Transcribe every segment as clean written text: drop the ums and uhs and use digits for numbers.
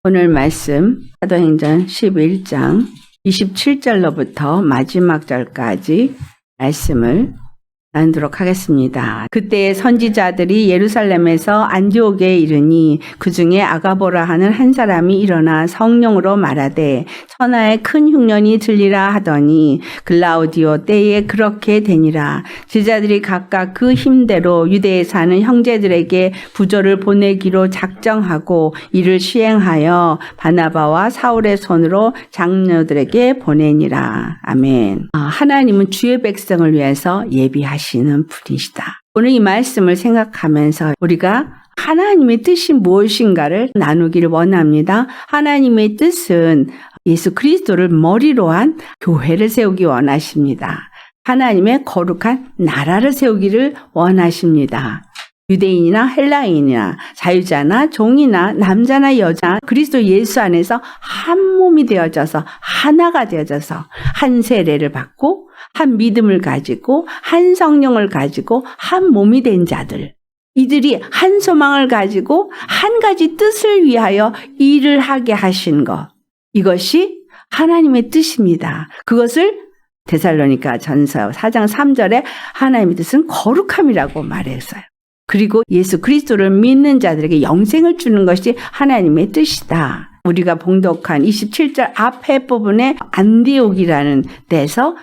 오늘 말씀 사도행전 11장 27절로부터 마지막 절까지 말씀을 나누도록 하겠습니다. 그때 선지자들이 예루살렘에서 안디옥에 이르니 그 중에 아가보라 하는 한 사람이 일어나 성령으로 말하되 천하에 큰 흉년이 들리라 하더니 글라우디오 때에 그렇게 되니라. 제자들이 각각 그 힘대로 유대에 사는 형제들에게 부조를 보내기로 작정하고 이를 시행하여 바나바와 사울의 손으로 장로들에게 보내니라. 아멘. 하나님은 주의 백성을 위해서 예비하시는 분이시다. 오늘 이 말씀을 생각하면서 우리가 하나님의 뜻이 무엇인가를 나누기를 원합니다. 하나님의 뜻은 예수 그리스도를 머리로 한 교회를 세우기 원하십니다. 하나님의 거룩한 나라를 세우기를 원하십니다. 유대인이나 헬라인이나 자유자나 종이나 남자나 여자 그리스도 예수 안에서 한 몸이 되어져서 하나가 되어져서 한 세례를 받고 한 믿음을 가지고 한 성령을 가지고 한 몸이 된 자들, 이들이 한 소망을 가지고 한 가지 뜻을 위하여 일을 하게 하신 것, 이것이 하나님의 뜻입니다. 그것을 데살로니가 전서 4장 3절에 하나님의 뜻은 거룩함이라고 말했어요. 그리고 예수 그리스도를 믿는 자들에게 영생을 주는 것이 하나님의 뜻이다. 우리가 봉독한 27절 앞에 부분에 안디옥이라는 데서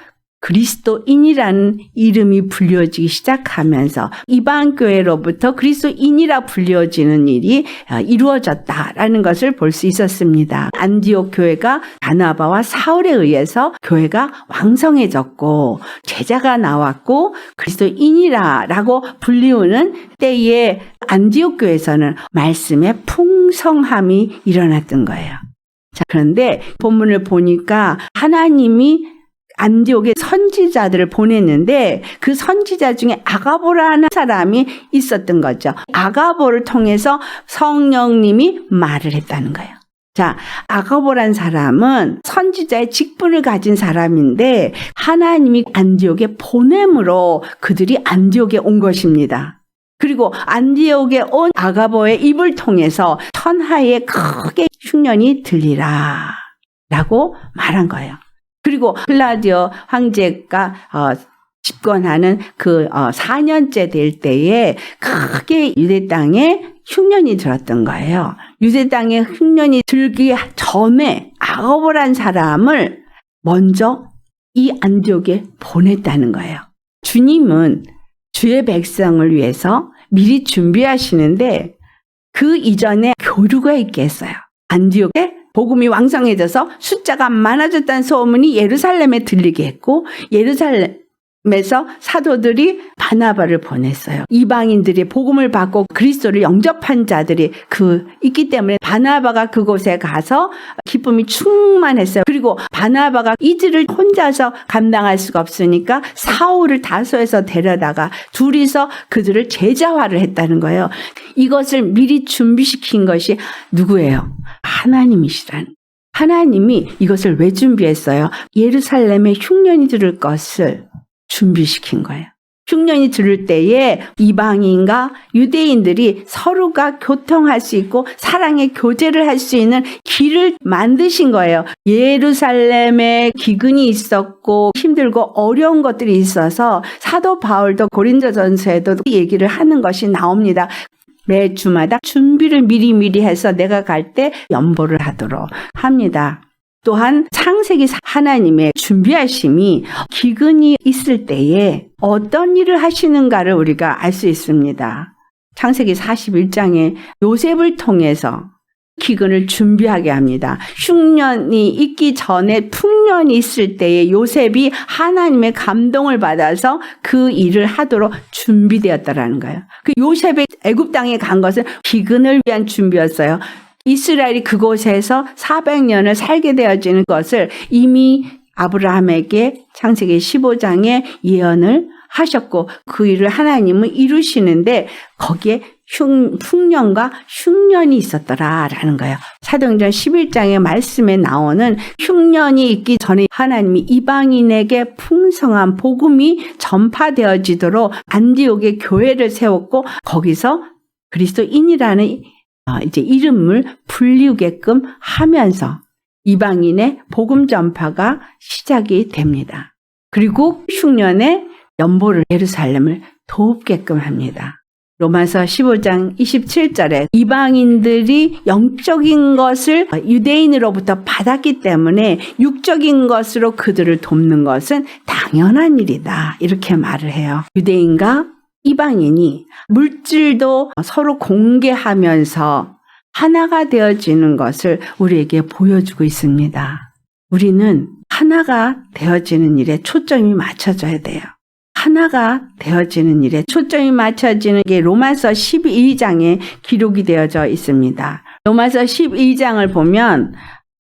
그리스도인이라는 이름이 불려지기 시작하면서 이방 교회로부터 그리스도인이라 불려지는 일이 이루어졌다라는 것을 볼 수 있었습니다. 안디옥 교회가 바나바와 사울에 의해서 교회가 왕성해졌고 제자가 나왔고 그리스도인이라고 불리우는 때에 안디옥 교회에서는 말씀의 풍성함이 일어났던 거예요. 자, 그런데 본문을 보니까 하나님이 안디옥에 선지자들을 보냈는데 그 선지자 중에 아가보라는 사람이 있었던 거죠. 아가보를 통해서 성령님이 말을 했다는 거예요. 자, 아가보란 사람은 선지자의 직분을 가진 사람인데 하나님이 안디옥에 보냄으로 그들이 안디옥에 온 것입니다. 그리고 안디옥에 온 아가보의 입을 통해서 천하에 크게 흉년이 들리라 라고 말한 거예요. 그리고 클라우디오 황제가 집권하는 그 4년째 될 때에 크게 유대 땅에 흉년이 들었던 거예요. 유대 땅에 흉년이 들기 전에 아가보란 사람을 먼저 이 안디옥에 보냈다는 거예요. 주님은 주의 백성을 위해서 미리 준비하시는데 그 이전에 교류가 있겠어요. 안디옥에 복음이 왕성해져서 숫자가 많아졌다는 소문이 예루살렘에 들리게 했고 예루살렘에서 사도들이 바나바를 보냈어요. 이방인들이 복음을 받고 그리스도를 영접한 자들이 있기 때문에 바나바가 그곳에 가서 기쁨이 충만했어요. 그리고 바나바가 이들을 혼자서 감당할 수가 없으니까 사울을 다소에서 데려다가 둘이서 그들을 제자화를 했다는 거예요. 이것을 미리 준비시킨 것이 누구예요? 하나님이시라는. 하나님이 이것을 왜 준비했어요? 예루살렘에 흉년이 들을 것을 준비시킨 거예요. 흉년이 들을 때에 이방인과 유대인들이 서로가 교통할 수 있고 사랑의 교제를 할 수 있는 길을 만드신 거예요. 예루살렘에 기근이 있었고 힘들고 어려운 것들이 있어서 사도 바울도 고린도전서에도 얘기를 하는 것이 나옵니다. 매 주마다 준비를 미리 해서 내가 갈 때 연보를 하도록 합니다. 또한 창세기 하나님의 준비하심이 기근이 있을 때에 어떤 일을 하시는가를 우리가 알 수 있습니다. 창세기 41장에 요셉을 통해서 기근을 준비하게 합니다. 흉년이 있기 전에 풍년이 있을 때에 요셉이 하나님의 감동을 받아서 그 일을 하도록 준비되었다라는 거예요. 그 요셉이 애굽 땅에 간 것은 기근을 위한 준비였어요. 이스라엘이 그곳에서 400년을 살게 되어지는 것을 이미 아브라함에게 창세기 15장에 예언을 하셨고 그 일을 하나님은 이루시는데 거기에 풍년과 흉년이 있었더라라는 거예요. 사도행전 11장의 말씀에 나오는 흉년이 있기 전에 하나님이 이방인에게 풍성한 복음이 전파되어지도록 안디옥에 교회를 세웠고 거기서 그리스도인이라는 이제 이름을 불리우게끔 하면서 이방인의 복음 전파가 시작이 됩니다. 그리고 흉년에 연보를 예루살렘을 돕게끔 합니다. 로마서 15장 27절에 이방인들이 영적인 것을 유대인으로부터 받았기 때문에 육적인 것으로 그들을 돕는 것은 당연한 일이다. 이렇게 말을 해요. 유대인과 이방인이 물질도 서로 공개하면서 하나가 되어지는 것을 우리에게 보여주고 있습니다. 우리는 하나가 되어지는 일에 초점이 맞춰져야 돼요. 하나가 되어지는 일에 초점이 맞춰지는 게 로마서 12장에 기록이 되어져 있습니다. 로마서 12장을 보면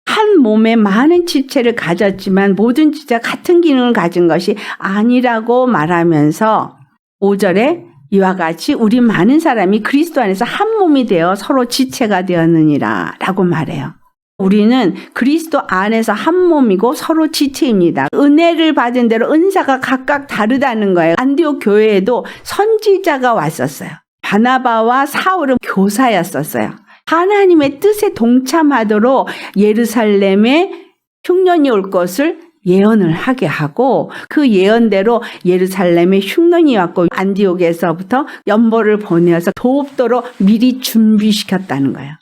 한 몸에 많은 지체를 가졌지만 모든 지체가 같은 기능을 가진 것이 아니라고 말하면서 5절에 이와 같이 우리 많은 사람이 그리스도 안에서 한 몸이 되어 서로 지체가 되었느니라 라고 말해요. 우리는 그리스도 안에서 한 몸이고 서로 지체입니다. 은혜를 받은 대로 은사가 각각 다르다는 거예요. 안디옥 교회에도 선지자가 왔었어요. 바나바와 사울은 교사였었어요. 하나님의 뜻에 동참하도록 예루살렘에 흉년이 올 것을 예언을 하게 하고 그 예언대로 예루살렘에 흉년이 왔고 안디옥에서부터 연보를 보내어서 돕도록 미리 준비시켰다는 거예요.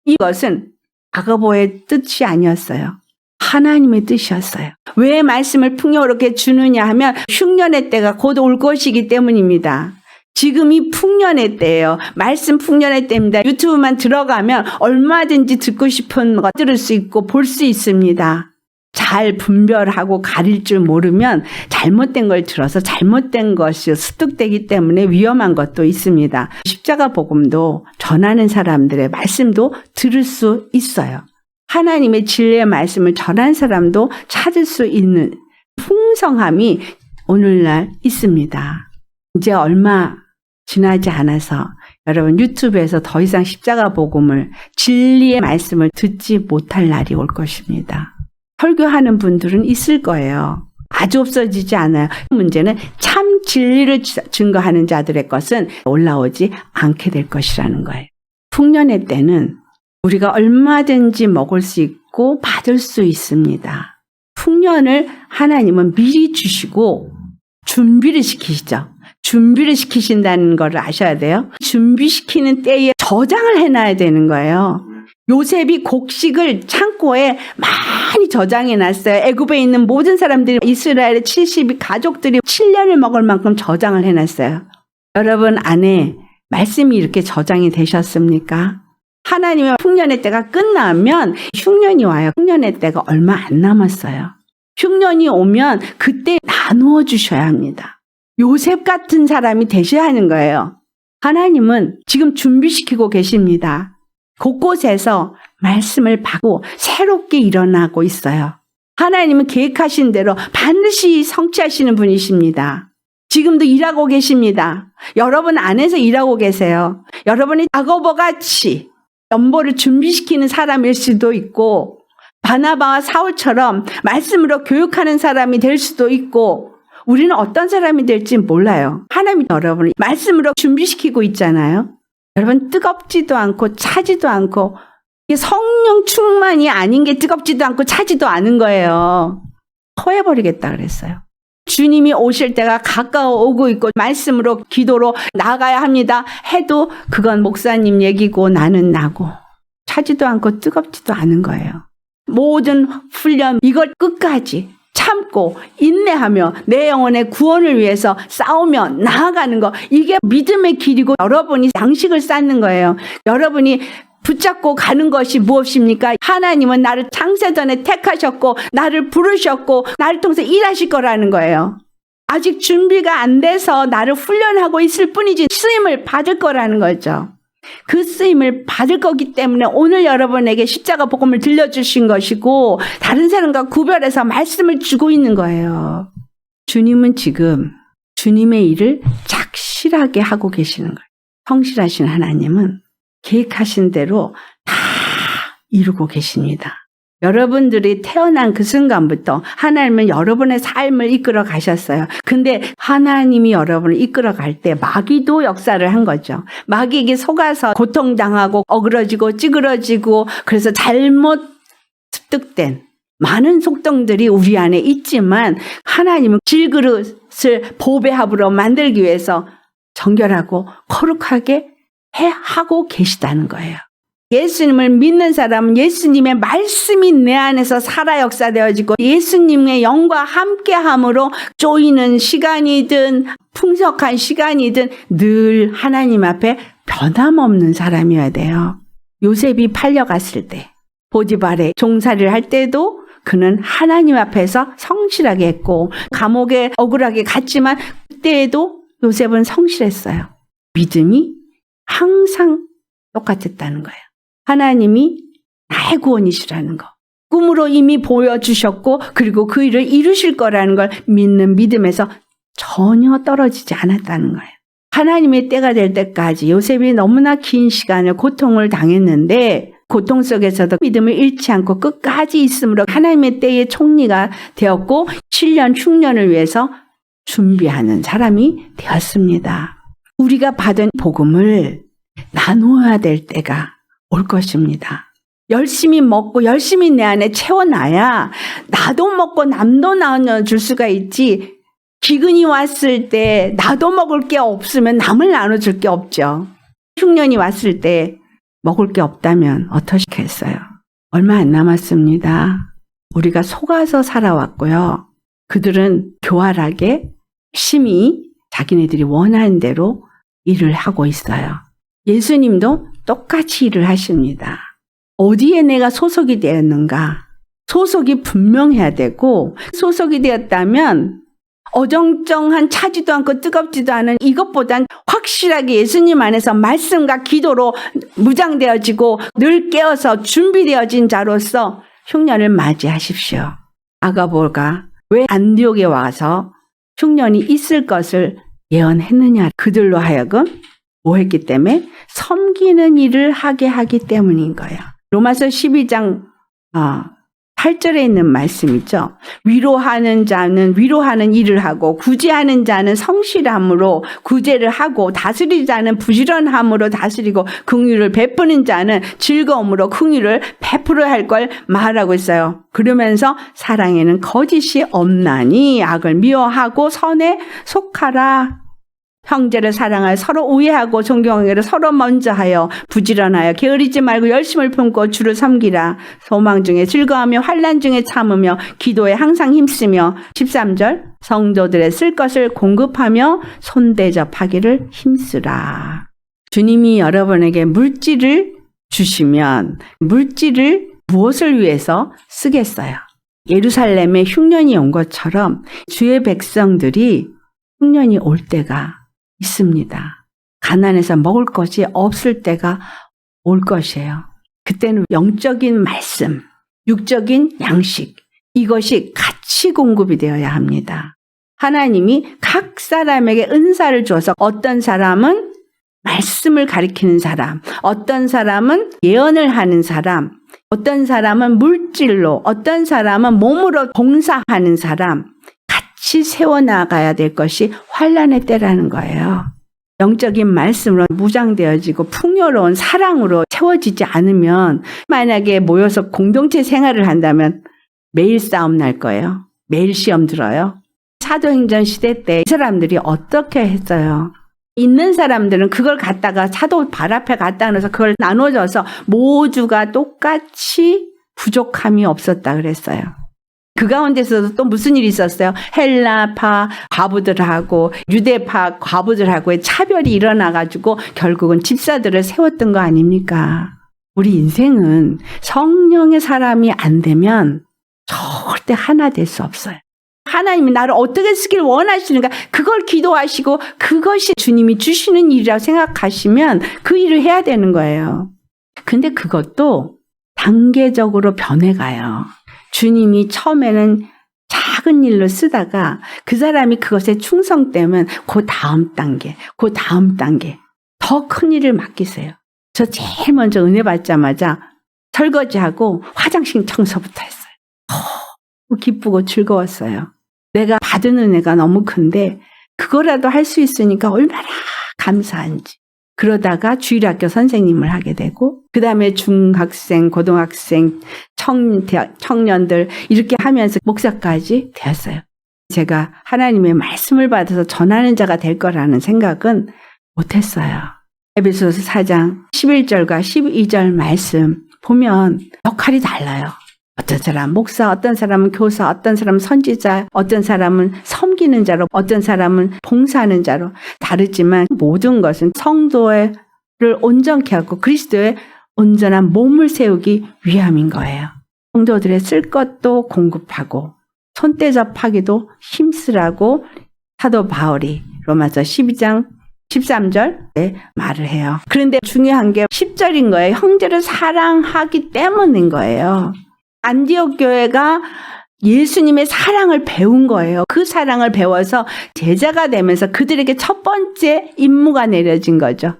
이것은 아가보의 뜻이 아니었어요. 하나님의 뜻이었어요. 왜 말씀을 풍요롭게 주느냐 하면 흉년의 때가 곧 올 것이기 때문입니다. 지금이 풍년의 때예요. 말씀 풍년의 때입니다. 유튜브만 들어가면 얼마든지 듣고 싶은 거 들을 수 있고 볼 수 있습니다. 잘 분별하고 가릴 줄 모르면 잘못된 걸 들어서 잘못된 것이 습득되기 때문에 위험한 것도 있습니다. 십자가 복음도 전하는 사람들의 말씀도 들을 수 있어요. 하나님의 진리의 말씀을 전한 사람도 찾을 수 있는 풍성함이 오늘날 있습니다. 이제 얼마 지나지 않아서 여러분 유튜브에서 더 이상 십자가 복음을 진리의 말씀을 듣지 못할 날이 올 것입니다. 설교하는 분들은 있을 거예요. 아주 없어지지 않아요. 문제는 참 진리를 증거하는 자들의 것은 올라오지 않게 될 것이라는 거예요. 풍년의 때는 우리가 얼마든지 먹을 수 있고 받을 수 있습니다. 풍년을 하나님은 미리 주시고 준비를 시키시죠. 준비를 시키신다는 걸 아셔야 돼요. 준비시키는 때에 저장을 해놔야 되는 거예요. 요셉이 곡식을 창고에 많이 저장해놨어요. 애굽에 있는 모든 사람들이 이스라엘의 70이 가족들이 7년을 먹을 만큼 저장을 해놨어요. 여러분 안에 말씀이 이렇게 저장이 되셨습니까? 하나님의 풍년의 때가 끝나면 흉년이 와요. 흉년의 때가 얼마 안 남았어요. 흉년이 오면 그때 나누어 주셔야 합니다. 요셉 같은 사람이 되셔야 하는 거예요. 하나님은 지금 준비시키고 계십니다. 곳곳에서 말씀을 받고 새롭게 일어나고 있어요. 하나님은 계획하신 대로 반드시 성취하시는 분이십니다. 지금도 일하고 계십니다. 여러분 안에서 일하고 계세요. 여러분이 야고보같이 연보를 준비시키는 사람일 수도 있고 바나바와 사울처럼 말씀으로 교육하는 사람이 될 수도 있고 우리는 어떤 사람이 될지 몰라요. 하나님이 여러분을 말씀으로 준비시키고 있잖아요. 여러분 뜨겁지도 않고 차지도 않고 성령 충만이 아닌 게 뜨겁지도 않고 차지도 않은 거예요. 토해버리겠다 그랬어요. 주님이 오실 때가 가까워 오고 있고 말씀으로 기도로 나아가야 합니다 해도 그건 목사님 얘기고 나는 나고 차지도 않고 뜨겁지도 않은 거예요. 모든 훈련 이걸 끝까지 참고 인내하며 내 영혼의 구원을 위해서 싸우며 나아가는 거 이게 믿음의 길이고 여러분이 양식을 쌓는 거예요. 여러분이 붙잡고 가는 것이 무엇입니까? 하나님은 나를 창세전에 택하셨고 나를 부르셨고 나를 통해서 일하실 거라는 거예요. 아직 준비가 안 돼서 나를 훈련하고 있을 뿐이지 쓰임을 받을 거라는 거죠. 그 쓰임을 받을 거기 때문에 오늘 여러분에게 십자가 복음을 들려주신 것이고 다른 사람과 구별해서 말씀을 주고 있는 거예요. 주님은 지금 주님의 일을 착실하게 하고 계시는 거예요. 성실하신 하나님은 계획하신 대로 다 이루고 계십니다. 여러분들이 태어난 그 순간부터 하나님은 여러분의 삶을 이끌어 가셨어요. 근데 하나님이 여러분을 이끌어 갈 때 마귀도 역사를 한 거죠. 마귀에게 속아서 고통당하고 어그러지고 찌그러지고 그래서 잘못 습득된 많은 속성들이 우리 안에 있지만 하나님은 질그릇을 보배합으로 만들기 위해서 정결하고 거룩하게 하고 계시다는 거예요. 예수님을 믿는 사람은 예수님의 말씀이 내 안에서 살아 역사되어지고 예수님의 영과 함께함으로 쪼이는 시간이든 풍성한 시간이든 늘 하나님 앞에 변함없는 사람이어야 돼요. 요셉이 팔려갔을 때 보디발의 종살이를 할 때도 그는 하나님 앞에서 성실하게 했고 감옥에 억울하게 갔지만 그때에도 요셉은 성실했어요. 믿음이 항상 똑같았다는 거예요. 하나님이 나의 구원이시라는 거. 꿈으로 이미 보여주셨고 그리고 그 일을 이루실 거라는 걸 믿는 믿음에서 전혀 떨어지지 않았다는 거예요. 하나님의 때가 될 때까지 요셉이 너무나 긴 시간을 고통을 당했는데 고통 속에서도 믿음을 잃지 않고 끝까지 있음으로 하나님의 때의 총리가 되었고 7년 흉년을 위해서 준비하는 사람이 되었습니다. 우리가 받은 복음을 나누어야 될 때가 올 것입니다. 열심히 먹고 열심히 내 안에 채워놔야 나도 먹고 남도 나눠줄 수가 있지. 기근이 왔을 때 나도 먹을 게 없으면 남을 나눠줄 게 없죠. 흉년이 왔을 때 먹을 게 없다면 어떠시겠어요? 얼마 안 남았습니다. 우리가 속아서 살아왔고요. 그들은 교활하게 열심히 자기네들이 원하는 대로 일을 하고 있어요. 예수님도 똑같이 일을 하십니다. 어디에 내가 소속이 되었는가? 소속이 분명해야 되고 소속이 되었다면 어정쩡한 차지도 않고 뜨겁지도 않은 이것보단 확실하게 예수님 안에서 말씀과 기도로 무장되어지고 늘 깨어서 준비되어진 자로서 흉년을 맞이하십시오. 아가볼가 왜 안디옥에 와서 흉년이 있을 것을 예언했느냐? 그들로 하여금 뭐 했기 때문에? 섬기는 일을 하게 하기 때문인 거예요. 로마서 12장 8절에 있는 말씀이죠. 위로하는 자는 위로하는 일을 하고 구제하는 자는 성실함으로 구제를 하고 다스리는 자는 부지런함으로 다스리고 긍휼을 베푸는 자는 즐거움으로 긍휼을 베풀어야 할 걸 말하고 있어요. 그러면서 사랑에는 거짓이 없나니 악을 미워하고 선에 속하라. 형제를 사랑하여 서로 우애하고 존경하기를 서로 먼저 하여 부지런하여 게으르지 말고 열심을 품고 주를 섬기라. 소망 중에 즐거워하며 환난 중에 참으며 기도에 항상 힘쓰며 13절 성도들의 쓸 것을 공급하며 손대접하기를 힘쓰라. 주님이 여러분에게 물질을 주시면 물질을 무엇을 위해서 쓰겠어요? 예루살렘에 흉년이 온 것처럼 주의 백성들이 흉년이 올 때가 있습니다. 가난해서 먹을 것이 없을 때가 올 것이에요. 그때는 영적인 말씀, 육적인 양식, 이것이 같이 공급이 되어야 합니다. 하나님이 각 사람에게 은사를 줘서 어떤 사람은 말씀을 가리키는 사람, 어떤 사람은 예언을 하는 사람, 어떤 사람은 물질로, 어떤 사람은 몸으로 봉사하는 사람, 같이 세워나가야 될 것이 환난의 때라는 거예요. 영적인 말씀으로 무장되어지고 풍요로운 사랑으로 채워지지 않으면 만약에 모여서 공동체 생활을 한다면 매일 싸움 날 거예요. 매일 시험 들어요. 사도행전 시대 때 이 사람들이 어떻게 했어요? 있는 사람들은 그걸 갖다가 사도 발 앞에 갖다 놓아서 그걸 나눠줘서 모두가 똑같이 부족함이 없었다 그랬어요. 그 가운데서도 또 무슨 일이 있었어요? 헬라파 과부들하고 유대파 과부들하고의 차별이 일어나가지고 결국은 집사들을 세웠던 거 아닙니까? 우리 인생은 성령의 사람이 안 되면 절대 하나 될 수 없어요. 하나님이 나를 어떻게 쓰길 원하시는가 그걸 기도하시고 그것이 주님이 주시는 일이라고 생각하시면 그 일을 해야 되는 거예요. 근데 그것도 단계적으로 변해가요. 주님이 처음에는 작은 일로 쓰다가 그 사람이 그것에 충성되면 그 다음 단계 더 큰 일을 맡기세요. 저 제일 먼저 은혜 받자마자 설거지하고 화장실 청소부터 했어요. 너무 기쁘고 즐거웠어요. 내가 받은 은혜가 너무 큰데 그거라도 할 수 있으니까 얼마나 감사한지. 그러다가 주일학교 선생님을 하게 되고 그 다음에 중학생, 고등학생, 청년들 이렇게 하면서 목사까지 되었어요. 제가 하나님의 말씀을 받아서 전하는 자가 될 거라는 생각은 못했어요. 에베소서 4장 11절과 12절 말씀 보면 역할이 달라요. 어떤 사람은 목사, 어떤 사람은 교사, 어떤 사람은 선지자, 어떤 사람은 섬기는 자로, 어떤 사람은 봉사하는 자로 다르지만 모든 것은 성도를 온전케 하고 그리스도의 온전한 몸을 세우기 위함인 거예요. 성도들의 쓸 것도 공급하고 손대접하기도 힘쓰라고 사도 바울이 로마서 12장 13절에 말을 해요. 그런데 중요한 게 10절인 거예요. 형제를 사랑하기 때문인 거예요. 안디옥 교회가 예수님의 사랑을 배운 거예요. 그 사랑을 배워서 제자가 되면서 그들에게 첫 번째 임무가 내려진 거죠.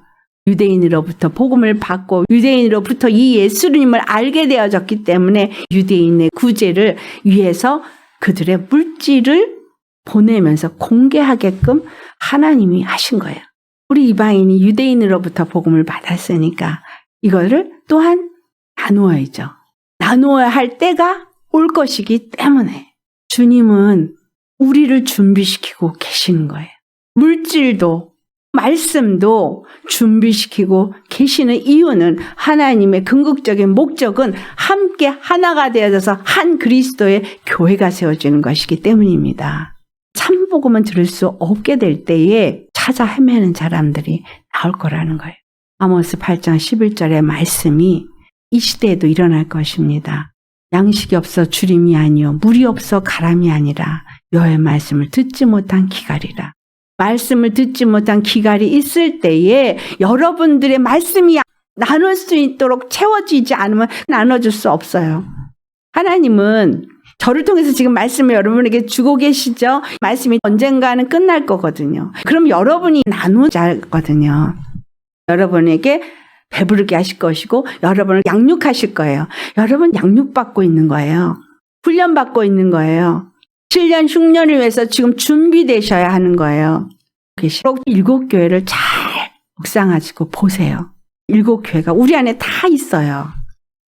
유대인으로부터 복음을 받고 유대인으로부터 이 예수님을 알게 되어졌기 때문에 유대인의 구제를 위해서 그들의 물질을 보내면서 공개하게끔 하나님이 하신 거예요. 우리 이방인이 유대인으로부터 복음을 받았으니까 이거를 또한 나누어야죠. 나누어야 할 때가 올 것이기 때문에 주님은 우리를 준비시키고 계시는 거예요. 물질도 말씀도 준비시키고 계시는 이유는 하나님의 궁극적인 목적은 함께 하나가 되어져서 한 그리스도의 교회가 세워지는 것이기 때문입니다. 참복음은 들을 수 없게 될 때에 찾아 헤매는 사람들이 나올 거라는 거예요. 아모스 8장 11절의 말씀이 이 시대에도 일어날 것입니다. 양식이 없어 주림이 아니요 물이 없어 가람이 아니라 여호와의 말씀을 듣지 못한 기갈이라. 말씀을 듣지 못한 기갈이 있을 때에 여러분들의 말씀이 나눌 수 있도록 채워지지 않으면 나눠줄 수 없어요. 하나님은 저를 통해서 지금 말씀을 여러분에게 주고 계시죠? 말씀이 언젠가는 끝날 거거든요. 그럼 여러분이 나누자거든요. 여러분에게 배부르게 하실 것이고 여러분을 양육하실 거예요. 여러분 양육받고 있는 거예요. 훈련받고 있는 거예요. 7년 흉년을 위해서 지금 준비되셔야 하는 거예요. 꼭 7교회를 잘 묵상하시고 보세요. 7교회가 우리 안에 다 있어요.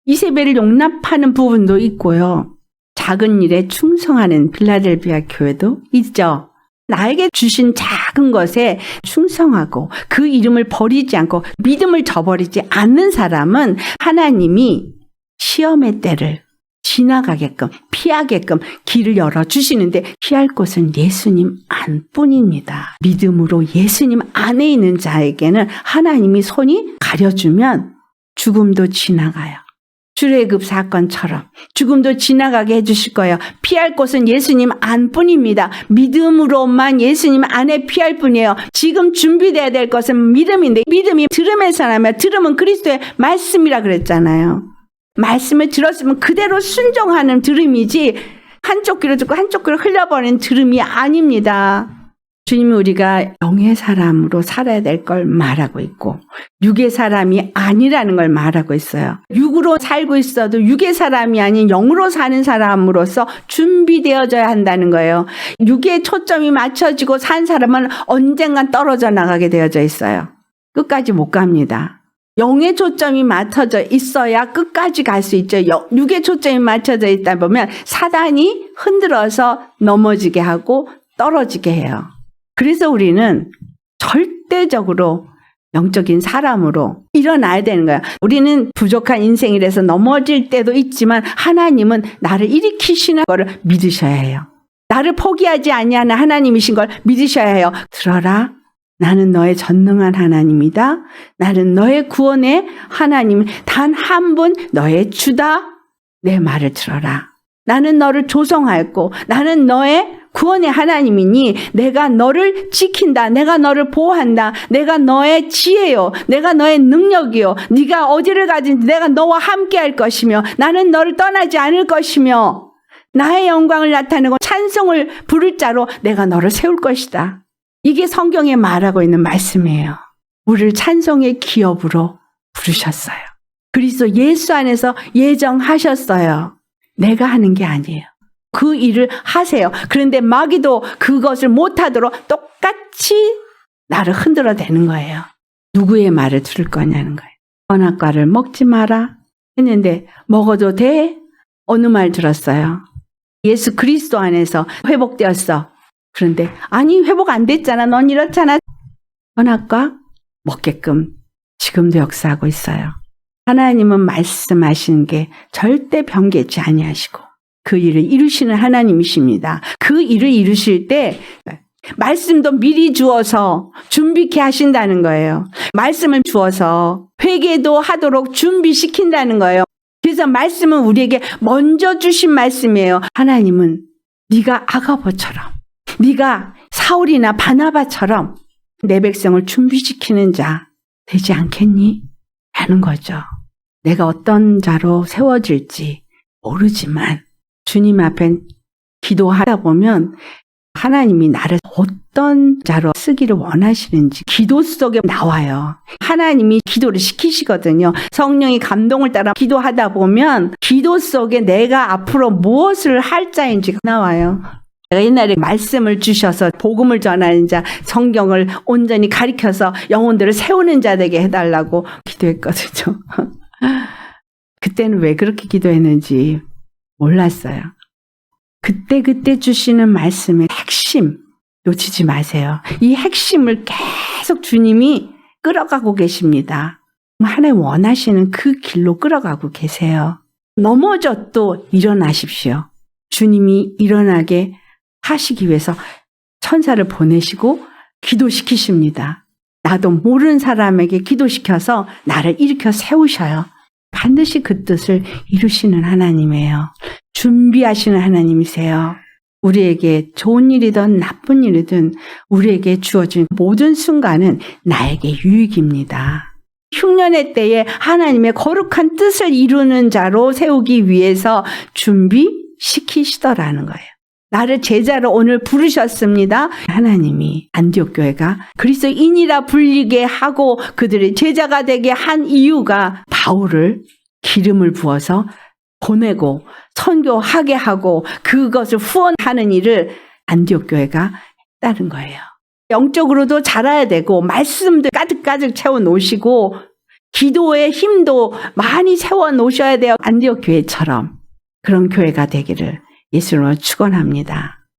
이세벨을 용납하는 부분도 있고요. 작은 일에 충성하는 필라델피아 교회도 있죠. 나에게 주신 작은 것에 충성하고 그 이름을 버리지 않고 믿음을 저버리지 않는 사람은 하나님이 시험의 때를 지나가게끔 피하게끔 길을 열어주시는데 피할 곳은 예수님 안뿐입니다. 믿음으로 예수님 안에 있는 자에게는 하나님이 손이 가려주면 죽음도 지나가요. 출애굽 사건처럼 죽음도 지나가게 해주실 거예요. 피할 곳은 예수님 안뿐입니다. 믿음으로만 예수님 안에 피할 뿐이에요. 지금 준비돼야 될 것은 믿음인데 믿음이 들음에서 나면 들음은 그리스도의 말씀이라 그랬잖아요. 말씀을 들었으면 그대로 순종하는 들음이지 한쪽 귀로 듣고 한쪽 귀로 흘려버리는 들음이 아닙니다. 주님이 우리가 영의 사람으로 살아야 될 걸 말하고 있고 육의 사람이 아니라는 걸 말하고 있어요. 육으로 살고 있어도 육의 사람이 아닌 영으로 사는 사람으로서 준비되어져야 한다는 거예요. 육에 초점이 맞춰지고 산 사람은 언젠간 떨어져 나가게 되어져 있어요. 끝까지 못 갑니다. 영의 초점이 맞춰져 있어야 끝까지 갈 수 있죠. 육의 초점이 맞춰져 있다 보면 사단이 흔들어서 넘어지게 하고 떨어지게 해요. 그래서 우리는 절대적으로 영적인 사람으로 일어나야 되는 거야. 우리는 부족한 인생이라서 넘어질 때도 있지만 하나님은 나를 일으키시는 것을 믿으셔야 해요. 나를 포기하지 아니하는 하나님이신 걸 믿으셔야 해요. 들어라. 나는 너의 전능한 하나님이다. 나는 너의 구원의 하나님, 단 한 분 너의 주다. 내 말을 들어라. 나는 너를 조성하였고 나는 너의 구원의 하나님이니 내가 너를 지킨다. 내가 너를 보호한다. 내가 너의 지혜요. 내가 너의 능력이요. 네가 어디를 가든지 내가 너와 함께 할 것이며 나는 너를 떠나지 않을 것이며 나의 영광을 나타내고 찬송을 부를 자로 내가 너를 세울 것이다. 이게 성경에 말하고 있는 말씀이에요. 우리를 찬송의 기업으로 부르셨어요. 그리스도 예수 안에서 예정하셨어요. 내가 하는 게 아니에요. 그 일을 하세요. 그런데 마귀도 그것을 못하도록 똑같이 나를 흔들어대는 거예요. 누구의 말을 들을 거냐는 거예요. 선악과를 먹지 마라 했는데 먹어도 돼? 어느 말 들었어요? 예수 그리스도 안에서 회복되었어. 그런데 아니 회복 안 됐잖아. 넌 이렇잖아. 선악과 먹게끔 지금도 역사하고 있어요. 하나님은 말씀하시는 게 절대 변개치 아니하시고 그 일을 이루시는 하나님이십니다. 그 일을 이루실 때 말씀도 미리 주어서 준비케 하신다는 거예요. 말씀을 주어서 회개도 하도록 준비시킨다는 거예요. 그래서 말씀은 우리에게 먼저 주신 말씀이에요. 하나님은 네가 아가보처럼, 네가 사울이나 바나바처럼 내 백성을 준비시키는 자 되지 않겠니? 라는 거죠. 내가 어떤 자로 세워질지 모르지만 주님 앞에 기도하다 보면 하나님이 나를 어떤 자로 쓰기를 원하시는지 기도 속에 나와요. 하나님이 기도를 시키시거든요. 성령이 감동을 따라 기도하다 보면 기도 속에 내가 앞으로 무엇을 할 자인지 나와요. 내가 옛날에 말씀을 주셔서 복음을 전하는 자, 성경을 온전히 가리켜서 영혼들을 세우는 자 되게 해달라고 기도했거든요. 그때는 왜 그렇게 기도했는지 몰랐어요. 그때 주시는 말씀의 핵심 놓치지 마세요. 이 핵심을 계속 주님이 끌어가고 계십니다. 하나님 원하시는 그 길로 끌어가고 계세요. 넘어져도 일어나십시오. 주님이 일어나게 하시기 위해서 천사를 보내시고 기도시키십니다. 나도 모르는 사람에게 기도시켜서 나를 일으켜 세우셔요. 반드시 그 뜻을 이루시는 하나님이에요. 준비하시는 하나님이세요. 우리에게 좋은 일이든 나쁜 일이든 우리에게 주어진 모든 순간은 나에게 유익입니다. 흉년의 때에 하나님의 거룩한 뜻을 이루는 자로 세우기 위해서 준비시키시더라는 거예요. 나를 제자로 오늘 부르셨습니다. 하나님이 안디옥 교회가 그리스도인이라 불리게 하고 그들의 제자가 되게 한 이유가 바울을 기름을 부어서 보내고 선교하게 하고 그것을 후원하는 일을 안디옥 교회가 했다는 거예요. 영적으로도 자라야 되고 말씀도 가득가득 채워 놓으시고 기도의 힘도 많이 채워 놓으셔야 돼요. 안디옥 교회처럼 그런 교회가 되기를 예수님으로 축원합니다.